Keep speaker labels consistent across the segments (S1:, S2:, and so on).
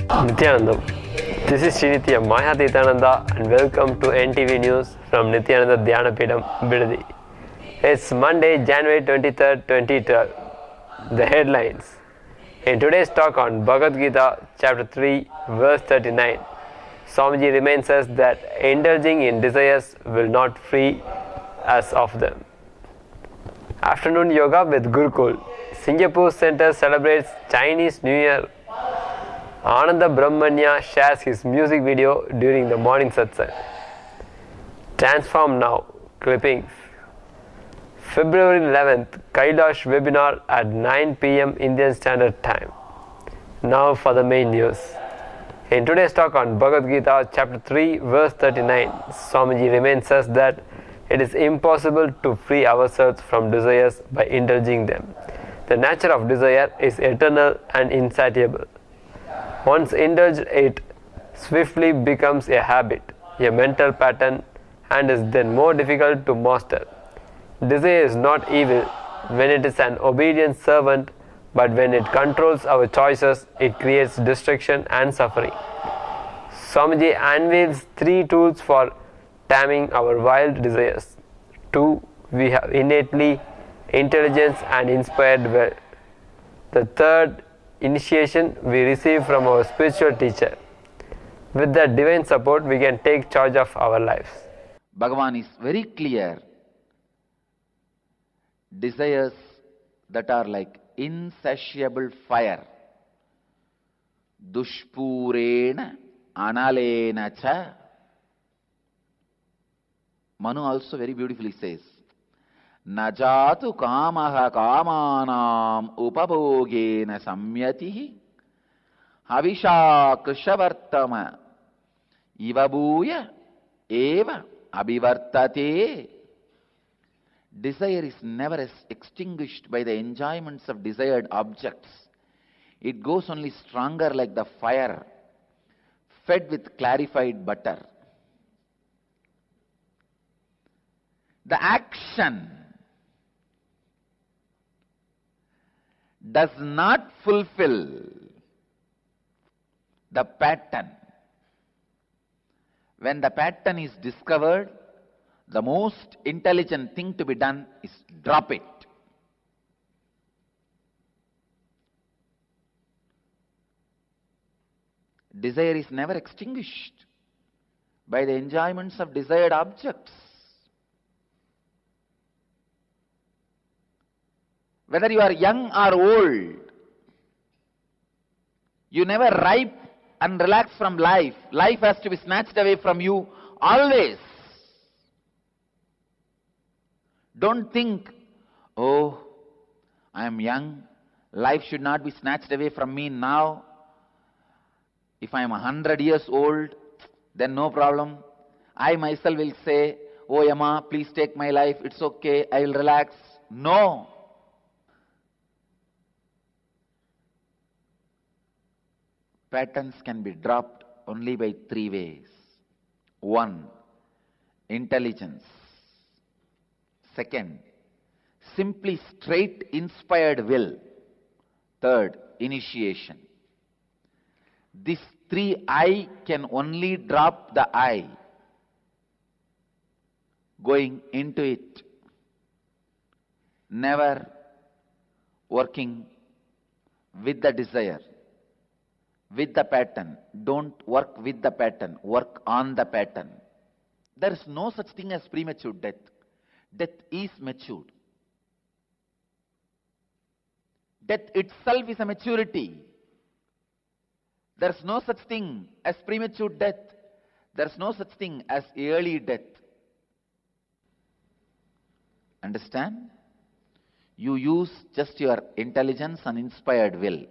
S1: Nithyananda. This is Srinithya Nithyananda and welcome to NTV News from Nithyananda Dhyanapidam, Bidadi. It's Monday, January 23rd, 2012. The headlines. In today's talk on Bhagavad Gita, chapter 3, verse 39, Swamiji reminds us that indulging in desires will not free us of them. Afternoon Yoga with Gurukul. Singapore Center celebrates Chinese New Year. Ananda Brahmanya shares his music video during the morning satsang. Transform Now clippings. February 11th, Kailash webinar at 9 p.m. Indian Standard Time. Now for the main news. In today's talk on Bhagavad Gita, chapter 3, verse 39, Swamiji reminds us that it is impossible to free ourselves from desires by indulging them. The nature of desire is eternal and insatiable. Once indulged, it swiftly becomes a habit, a mental pattern, and is then more difficult to master. Desire is not evil when it is an obedient servant, but when it controls our choices, it creates destruction and suffering. Swamiji unveils 3 tools for taming our wild desires. 2. We have innately intelligence and inspired will. The 3rd, initiation we receive from our spiritual teacher. With that divine support, we can take charge of our lives.
S2: Bhagwan is very clear. Desires that are like insatiable fire. Dushpurena analena cha. Manu also very beautifully says, Najatu kamaha kamanam upabhogena samyatihi havisha krishavartama ivabhuya eva abhivartate. Desire is never extinguished by the enjoyments of desired objects. It goes only stronger like the fire, fed with clarified butter. The action does not fulfill the pattern. When the pattern is discovered, the most intelligent thing to be done is drop it. Desire is never extinguished by the enjoyments of desired objects. Whether you are young or old, you never ripe and relax from life. Life has to be snatched away from you always. Don't think, oh, I am young, life should not be snatched away from me now. If I am 100 years old, then no problem. I myself will say, oh Yama, please take my life, it's okay, I will relax. No. Patterns can be dropped only by 3 ways. 1. Intelligence. 2nd, simply straight inspired will. 3rd, initiation. These 3 I can only drop the I, going into it, never working with the desire, with the pattern. Don't work with the pattern, work on the pattern. There is no such thing as premature death. Death is matured. Death itself is a maturity. There is no such thing as premature death. There is no such thing as early death. Understand? You use just your intelligence and inspired will.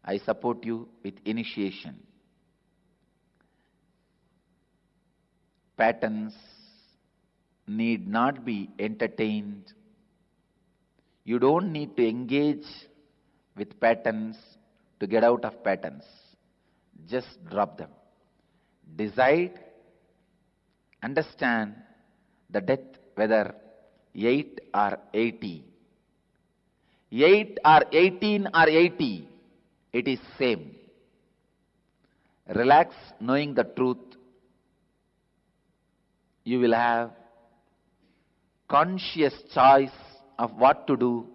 S2: I support you with initiation. Patterns need not be entertained. You don't need to engage with patterns to get out of patterns. Just drop them. Decide, understand the death, whether 8 or 80. 8 or 18 or 80, it is same. Relax knowing the truth. You will have conscious choice of what to do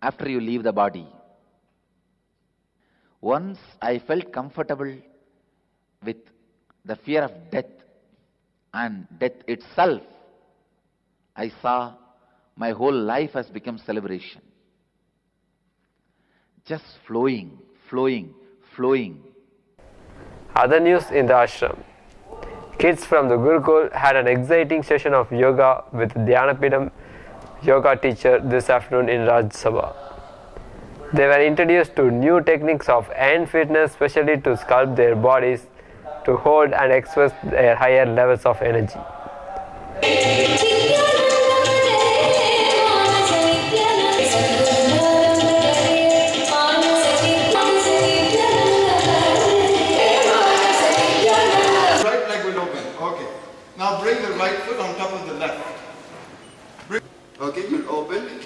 S2: after you leave the body. Once I felt comfortable with the fear of death and death itself, I saw my whole life has become celebration. Just flowing, flowing, flowing.
S1: Other news in the ashram. Kids from the Gurukul had an exciting session of yoga with Dhyanapidam yoga teacher this afternoon in Raj Sabha. They were introduced to new techniques of hand fitness, especially to sculpt their bodies to hold and express their higher levels of energy.
S3: Right leg will open. Okay. Now bring the right foot on top of the left. Okay, you'll open.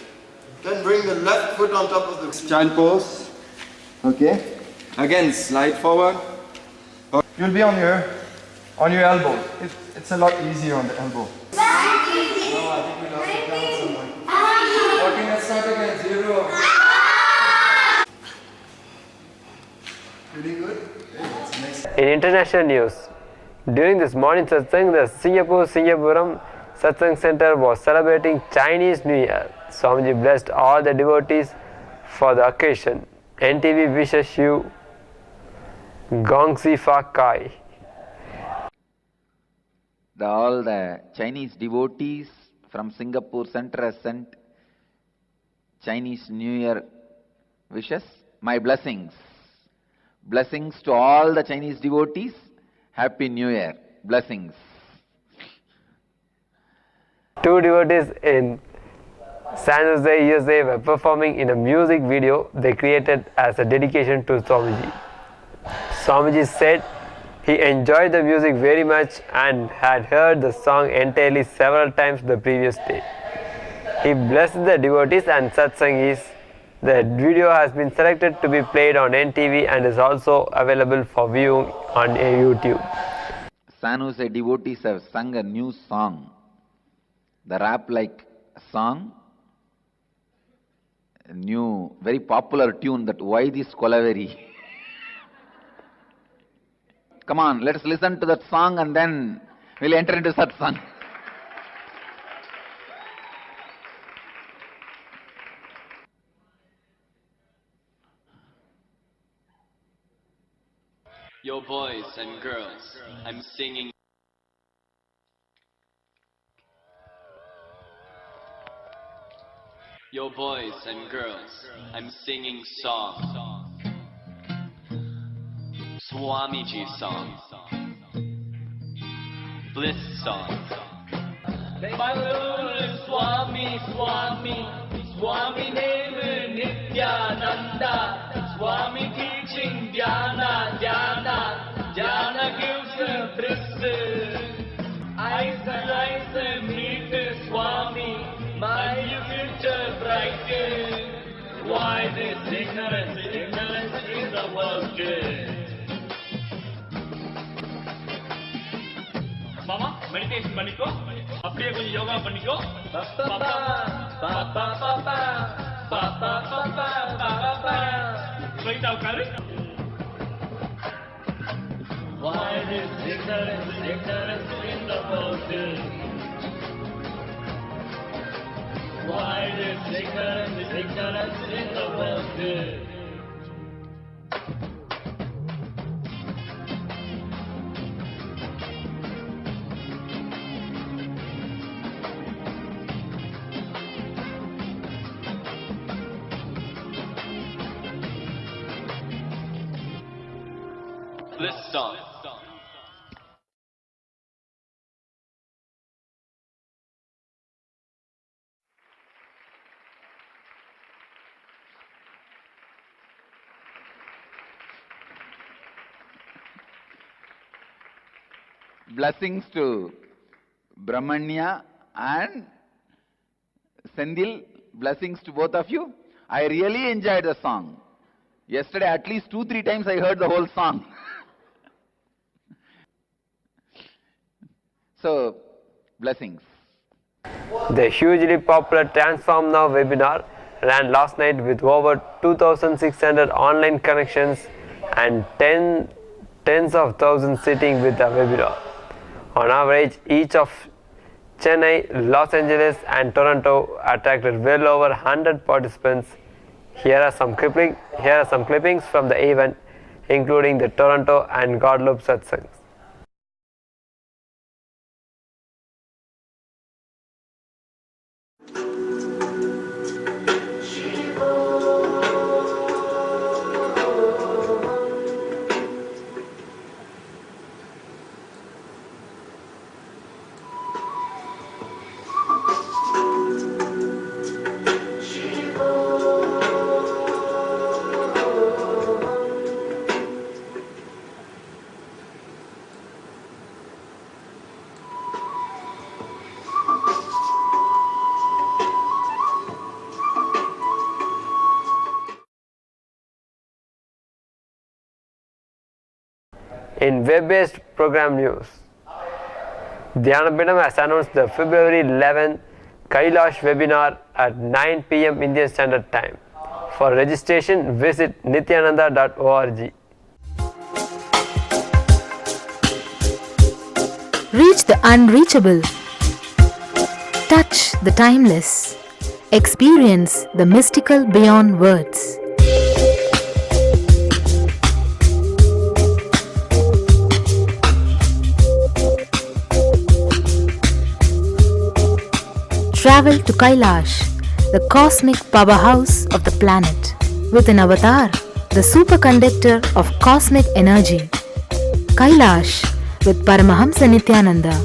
S3: Then bring the left foot on top of the child pose. Okay. Again, slide forward. Okay. You'll be on your elbow. It's a lot easier on the elbow. No, I think we lost it down somewhere. Okay, let's start again. 0. Pretty good. Okay, next.
S1: In international news, during this morning satsang, the Singapuram Satsang Center was celebrating Chinese New Year. Swamiji blessed all the devotees for the occasion. NTV wishes you Gong Si Fa Kai.
S2: All the Chinese devotees from Singapore Center has sent Chinese New Year wishes. My blessings. Blessings to all the Chinese devotees. Happy New Year. Blessings.
S1: 2 devotees in San Jose, USA were performing in a music video they created as a dedication to Swamiji. Swamiji said he enjoyed the music very much and had heard the song entirely several times the previous day. He blessed the devotees and satsangis. The video has been selected to be played on NTV and is also available for viewing on YouTube.
S2: San Jose devotees have sung a new song, the rap-like song, a new, very popular tune, that Why This Kolaveri. Come on, let's listen to that song and then we'll enter into satsang.
S4: Yo boys and girls, I'm singing. Yo boys and girls, I'm singing song. Swamiji song. Bliss song. My Lord is Swami, Swami. Swami name is Nithyananda. Swami teaching Dhyana, Dhyana. Dhyana gives a bliss. Eyes meet Swami. My future bright. Why this ignorance? Ignorance is the worst. Mama, meditation பண்ணிக்கோ, அப்படியே கொஞ்சம் யோகா பண்ணிக்கோ. பாப்பா பாப்பா பாப்பா பாப்பா பாப்பா பாப்பா ஸ்ட்ரைட்டா உட்காரு. Why this ignorance in the world? Why this ignorance in the world? This song.
S2: Blessings to Brahmanya and Sendil. Blessings to both of you. I really enjoyed the song. Yesterday at least 2-3 times I heard the whole song. So, blessings.
S1: The hugely popular Transform Now webinar ran last night with over 2,600 online connections and tens of thousands sitting with the webinar. On average, each of Chennai, Los Angeles and Toronto attracted well over 100 participants. Here are some clippings from the event, including the Toronto and Guadalupe satsangs. In web-based program news, Dhyanapidam has announced the February 11th Kailash webinar at 9 p.m. Indian Standard Time. For registration, visit nithyananda.org.
S5: Reach the unreachable. Touch the timeless. Experience the mystical beyond words. Travel to Kailash, the cosmic powerhouse of the planet, with an avatar, the superconductor of cosmic energy. Kailash with Paramahamsa Nithyananda.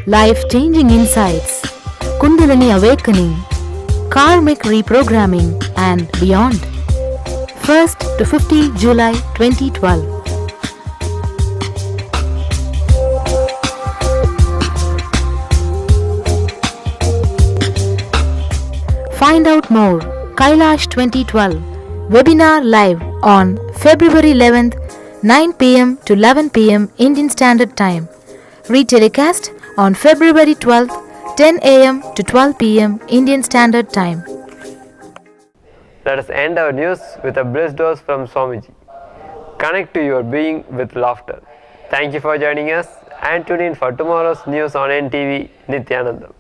S5: Life-changing insights, Kundalini awakening, karmic reprogramming and beyond. 1st to 15 July 2012. Find out more. Kailash 2012 webinar live on February 11th, 9 p.m. to 11 p.m. Indian Standard Time. Retelecast on February 12th, 10 a.m. to 12 p.m. Indian Standard Time.
S1: Let us end our news with a blessed dose from Swamiji. Connect to your being with laughter. Thank you for joining us and tune in for tomorrow's news on NTV Nithyananda.